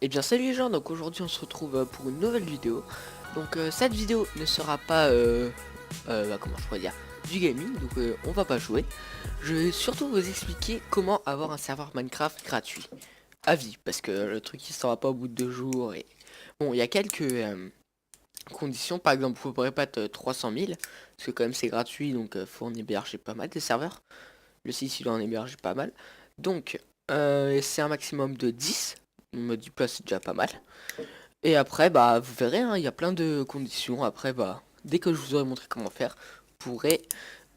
Et bien salut les gens, donc aujourd'hui on se retrouve pour une nouvelle vidéo. Donc cette vidéo ne sera pas, comment je pourrais dire, du gaming, donc on va pas jouer. Je vais surtout vous expliquer comment avoir un serveur Minecraft gratuit, à vie, parce que le truc il sera pas au bout de 2 jours. Et bon, il y a quelques conditions, par exemple vous ne pourrez pas être 300 000, parce que quand même c'est gratuit, donc faut en héberger pas mal des serveurs. Le site il en héberge pas mal, donc c'est un maximum de 10. Me dit pas, c'est déjà pas mal. Et après, bah, vous verrez, hein, il y a plein de conditions. Après, bah, dès que je vous aurai montré comment faire, vous pourrez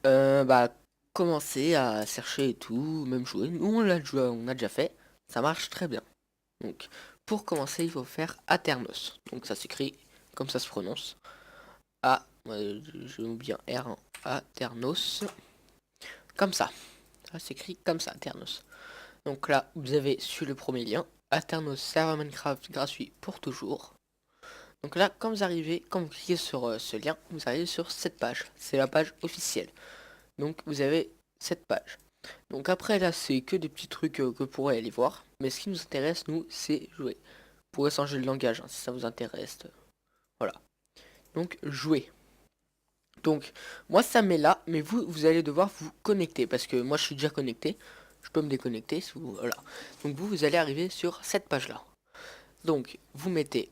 bah, commencer à chercher et tout, même jouer. Nous, on a déjà fait. Ça marche très bien. Donc, pour commencer, il faut faire Aternos. Donc, ça s'écrit comme ça se prononce. A, je oublié un R, hein. Aternos. Comme ça. Ça s'écrit comme ça, Aternos. Donc là, vous avez sur le premier lien, Aternos serveur Minecraft gratuit pour toujours. Donc là, quand vous cliquez sur ce lien, vous arrivez sur cette page. C'est la page officielle. Donc vous avez cette page. Donc après là, c'est que des petits trucs que vous pourrez aller voir. Mais ce qui nous intéresse, nous, c'est jouer. Vous pourrez changer le langage hein, si ça vous intéresse. Voilà. Donc jouer. Donc moi ça me met là, mais vous allez devoir vous connecter. Parce que moi je suis déjà connecté. Je peux me déconnecter. Voilà. Donc vous allez arriver sur cette page là. Donc vous mettez.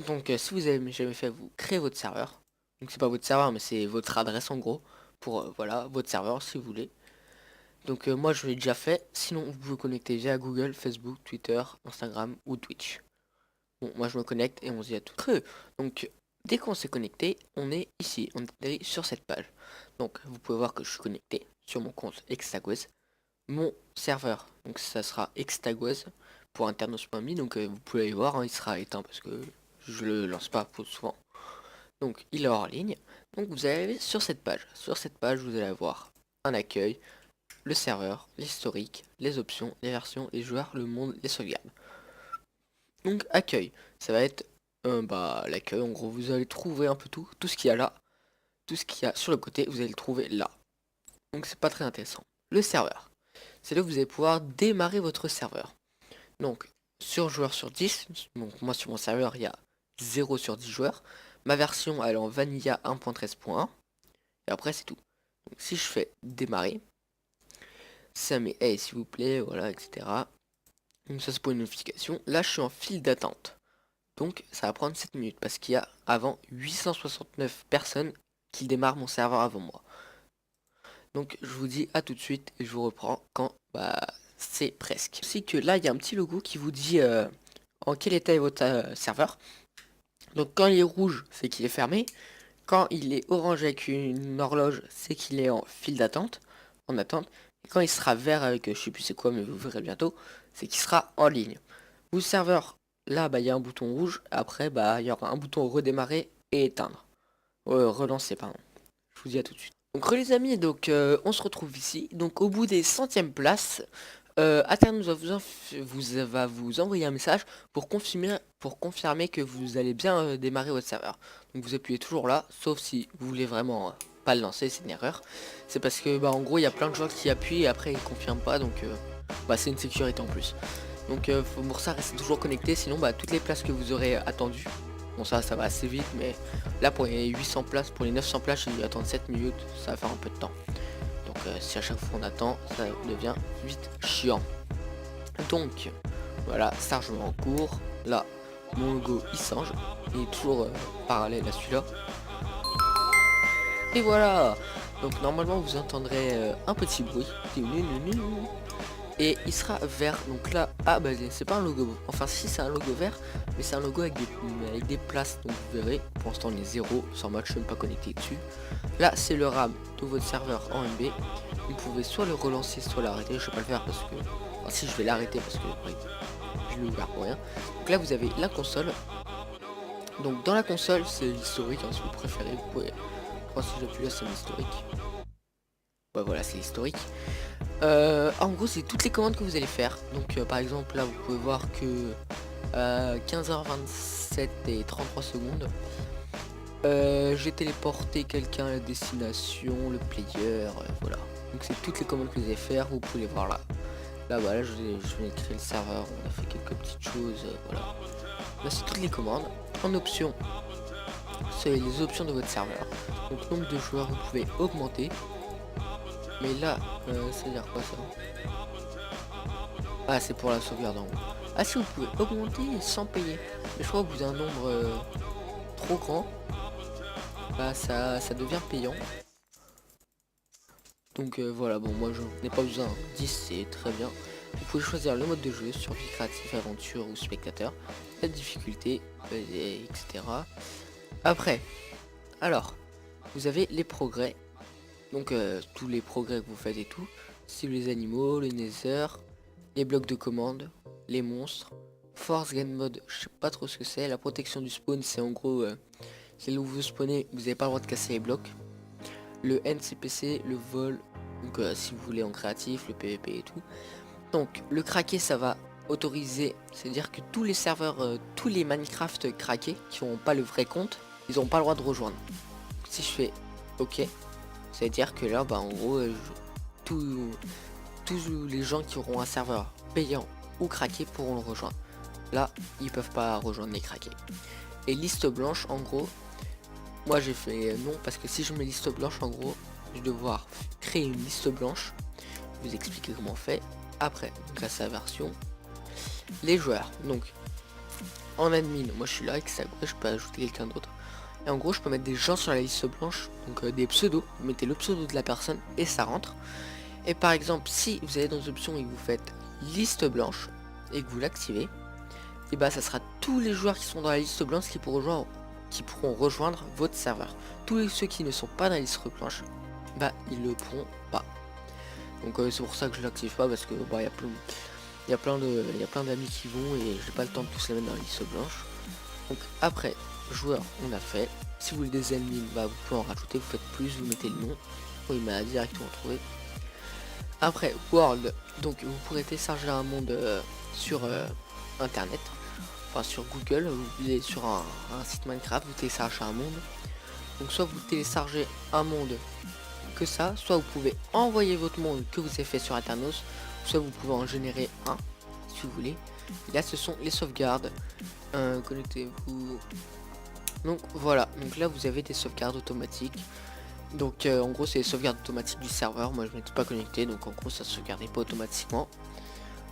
Donc si vous avez jamais fait, vous créez votre serveur. Donc c'est pas votre serveur mais c'est votre adresse en gros. Pour voilà, votre serveur si vous voulez. Donc moi je l'ai déjà fait. Sinon vous pouvez vous connecter via Google, Facebook, Twitter, Instagram ou Twitch. Bon moi je me connecte et on se dit à tout. Donc dès qu'on s'est connecté, on est ici. On est sur cette page. Donc vous pouvez voir que je suis connecté sur mon compte Extagwez. Mon serveur, donc ça sera Extagwez pour internos.me. Donc vous pouvez aller voir, hein, il sera éteint parce que je le lance pas pour souvent. Donc il est hors ligne. Donc vous allez aller sur cette page. Sur cette page, vous allez avoir un accueil, le serveur, l'historique, les options, les versions, les joueurs, le monde, les sauvegardes. Donc accueil, ça va être bah, l'accueil. En gros, vous allez trouver un peu tout ce qu'il y a là, tout ce qu'il y a sur le côté, vous allez le trouver là. Donc c'est pas très intéressant. Le serveur, c'est là que vous allez pouvoir démarrer votre serveur. Donc sur joueur sur 10, donc moi sur mon serveur il y a 0 sur 10 joueurs. Ma version elle est en Vanilla 1.13.1. Et après c'est tout. Donc si je fais démarrer, ça met hey s'il vous plaît, voilà, etc. Donc ça c'est pour une notification. Là je suis en file d'attente. Donc ça va prendre 7 minutes parce qu'il y a avant 869 personnes qui démarrent mon serveur avant moi. Donc je vous dis à tout de suite et je vous reprends quand bah c'est presque. C'est que là il y a un petit logo qui vous dit en quel état est votre serveur. Donc quand il est rouge, c'est qu'il est fermé. Quand il est orange avec une horloge, c'est qu'il est en file d'attente, en attente. Et quand il sera vert avec je sais plus c'est quoi, mais vous verrez bientôt, c'est qu'il sera en ligne. Vous serveur, là bah il y a un bouton rouge. Après bah il y aura un bouton redémarrer et éteindre. Relancer pardon. Je vous dis à tout de suite. Donc les amis, donc on se retrouve ici. Donc au bout des centièmes places, Aternos va vous envoyer un message pour confirmer que vous allez bien démarrer votre serveur. Donc vous appuyez toujours là, sauf si vous voulez vraiment pas le lancer, c'est une erreur. C'est parce que bah en gros il y a plein de gens qui appuient et après ils confirment pas, donc bah c'est une sécurité en plus. Donc pour ça restez toujours connecté, sinon bah toutes les places que vous aurez attendues. Bon ça va assez vite, mais là pour les 800 places, pour les 900 places, j'ai dû attendre 7 minutes, ça va faire un peu de temps. Donc si à chaque fois on attend, ça devient vite chiant. Donc voilà, chargement en cours. Là, mon logo il change, il est toujours parallèle à celui-là. Et voilà. Donc normalement vous entendrez un petit bruit. Et il sera vert. Donc là, ah bah c'est pas un logo. Enfin si c'est un logo vert, mais c'est un logo avec des places. Donc vous verrez, pour l'instant on est 0 sur mode je ne suis pas connecté dessus. Là c'est le RAM de votre serveur en MB. Vous pouvez soit le relancer, soit l'arrêter. Je vais pas le faire parce que. Enfin, si je vais l'arrêter parce que oui, je l'ai ouvert pour rien. Donc là vous avez la console. Donc dans la console c'est l'historique hein, si vous préférez. Vous pouvez. Moi si j'appuie là c'est l'historique. Bah voilà c'est l'historique. En gros c'est toutes les commandes que vous allez faire. Donc par exemple là vous pouvez voir que 15h27 et 33 secondes. J'ai téléporté quelqu'un à la destination, le player, voilà. Donc c'est toutes les commandes que vous allez faire, vous pouvez les voir là. Là voilà, je viens de créer le serveur, on a fait quelques petites choses, voilà. là c'est toutes les commandes. En option, c'est les options de votre serveur. Donc nombre de joueurs vous pouvez augmenter. Mais là, ça veut dire quoi ça? Ah, c'est pour la sauvegarde en gros. Ah si, vous pouvez augmenter sans payer. Mais je crois au bout d'un nombre trop grand, bah ça devient payant. Donc voilà, bon moi je n'ai pas besoin. 10 c'est très bien. Vous pouvez choisir le mode de jeu, survie créatif, aventure ou spectateur, la difficulté, etc. Après, alors, vous avez les progrès. Donc tous les progrès que vous faites et tout. Cible les animaux, le nether, les blocs de commande, les monstres. Force game mode, je sais pas trop ce que c'est. La protection du spawn, c'est en gros, c'est là où vous spawnez, vous n'avez pas le droit de casser les blocs. Le NCPC, le vol, donc si vous voulez en créatif, le PVP et tout. Donc le craquer, ça va autoriser, c'est-à-dire que tous les serveurs, tous les Minecraft craqués qui n'ont pas le vrai compte, ils n'ont pas le droit de rejoindre. Donc, si je fais OK, ça veut dire que là, bah en gros, tous les gens qui auront un serveur payant ou craqué pourront le rejoindre. Là, ils peuvent pas rejoindre les craqués. Et liste blanche, en gros, moi j'ai fait non parce que si je mets liste blanche, en gros, je vais devoir créer une liste blanche. Je vais vous expliquer comment on fait. Après, grâce à la version, les joueurs. Donc, en admin, moi je suis là, avec ça, je peux ajouter quelqu'un d'autre. Et en gros, je peux mettre des gens sur la liste blanche, donc des pseudos. Vous mettez le pseudo de la personne et ça rentre. Et par exemple, si vous allez dans les options et que vous faites liste blanche et que vous l'activez, et bah ça sera tous les joueurs qui sont dans la liste blanche qui pourront rejoindre votre serveur. Tous ceux qui ne sont pas dans la liste blanche, bah ils le pourront pas. Donc c'est pour ça que je l'active pas, parce que bah il y a plein d'amis qui vont et j'ai pas le temps de tous les mettre dans la liste blanche. Donc après joueurs, on a fait. Si vous voulez des ennemis, bah vous pouvez en rajouter, vous faites plus, vous mettez le nom. Oui, il m'a directement trouvé. Après world, donc vous pourrez télécharger un monde sur internet, enfin sur Google, vous allez sur un site Minecraft, vous téléchargez un monde. Donc soit vous téléchargez un monde que ça, soit vous pouvez envoyer votre monde que vous avez fait sur internet, soit vous pouvez en générer un si vous voulez. Et là ce sont les sauvegardes. Connectez-vous. Donc voilà, donc là vous avez des sauvegardes automatiques. Donc en gros c'est les sauvegardes automatiques du serveur. Moi je m'étais pas connecté, donc en gros ça se sauvegardait pas automatiquement.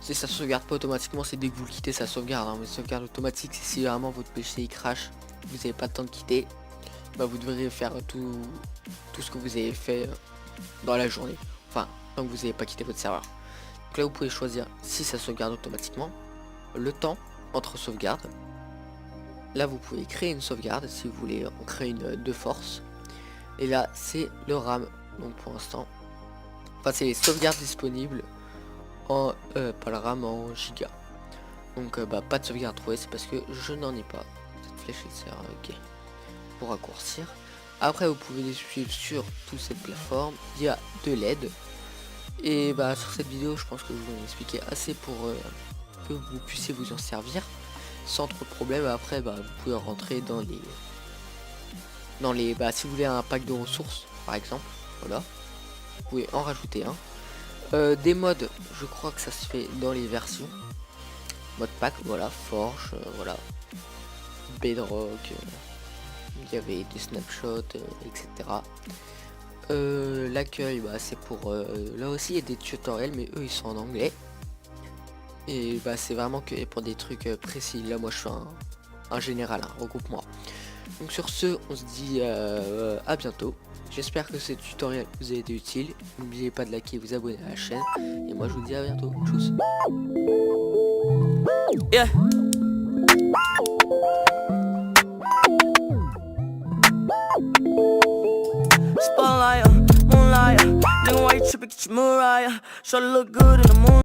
Si ça sauvegarde pas automatiquement, c'est dès que vous le quittez ça sauvegarde, hein. Mais sauvegarde automatique, c'est si vraiment votre PC il crash, vous n'avez pas le temps de quitter, bah vous devrez faire tout ce que vous avez fait dans la journée, enfin tant que vous n'avez pas quitté votre serveur. Donc là vous pouvez choisir si ça sauvegarde automatiquement, le temps entre sauvegardes. Là vous pouvez créer une sauvegarde si vous voulez en créer une de force. Et là c'est le RAM. Donc pour l'instant, enfin c'est les sauvegardes disponibles en pas le RAM, en giga. Donc bah pas de sauvegarde trouvée, c'est parce que je n'en ai pas. Cette flèche elle sert ok pour raccourcir. Après vous pouvez les suivre sur toute cette plateforme. Il y a de l'aide. Et bah sur cette vidéo je pense que je vous ai expliqué assez pour que vous puissiez vous en servir sans trop de problèmes. Après bah vous pouvez rentrer dans les bah si vous voulez un pack de ressources par exemple, voilà, vous pouvez en rajouter un. Des modes, je crois que ça se fait dans les versions mode pack, voilà, forge, voilà, bedrock, il y avait des snapshots, etc. L'accueil, bah c'est pour là aussi il y a des tutoriels, mais eux ils sont en anglais. Et bah c'est vraiment que pour des trucs précis. Là moi je suis un général, un regroupement. Donc sur ce, on se dit à bientôt. J'espère que ce tutoriel vous a été utile. N'oubliez pas de liker et vous abonner à la chaîne. Et moi je vous dis à bientôt. Tchuss. Yeah. Spotlight, moonlight, nigga, why you tripping? Get your Mariah. Sure look good in the moon.